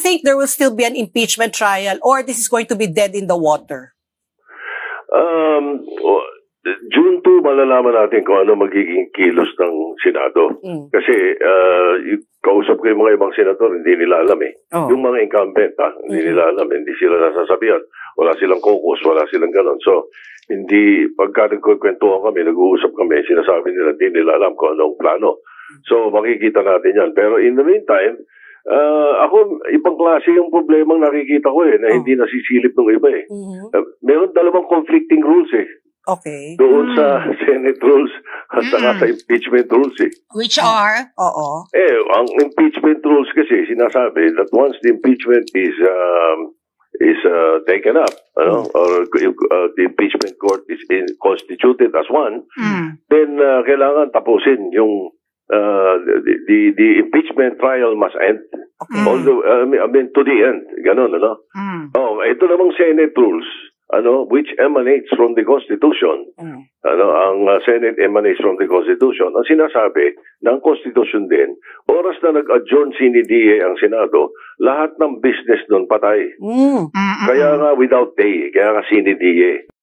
think there will still be an impeachment trial or this is going to be dead in the water? June 2, malalaman natin kung ano magiging kilos ng Senado. Kasi kausap ko yung mga ibang senador, hindi nila alam eh. Yung mga incumbent, hindi nila alam, hindi sila nasasabihan. Wala silang caucus, wala silang ganon. So, hindi, pagka nagkukwentuhan kami, nag-uusap kami, sinasabi nila, hindi nila alam kung anong plano. So, makikita natin yan. Pero in the meantime, ako, ibang klase yung problemang nakikita ko na hindi nasisilip ng iba eh. Meron dalawang conflicting rules eh. Okay. Doon sa Senate rules at saka sa impeachment rules eh. Which are? Ang impeachment rules kasi sinasabi that once the impeachment is taken up, or the impeachment court is constituted as one, then kailangan tapusin yung the impeachment trial must end. Although, I mean, to the end. Ganon, ano? Ito namang Senate rules, which emanates from the Constitution. Ang Senate emanates from the Constitution. Ang sinasabi ng Constitution din, oras na nag-adjourn sine die ang Senado, lahat ng business doon patay. Kaya nga without day, kaya nga sine die.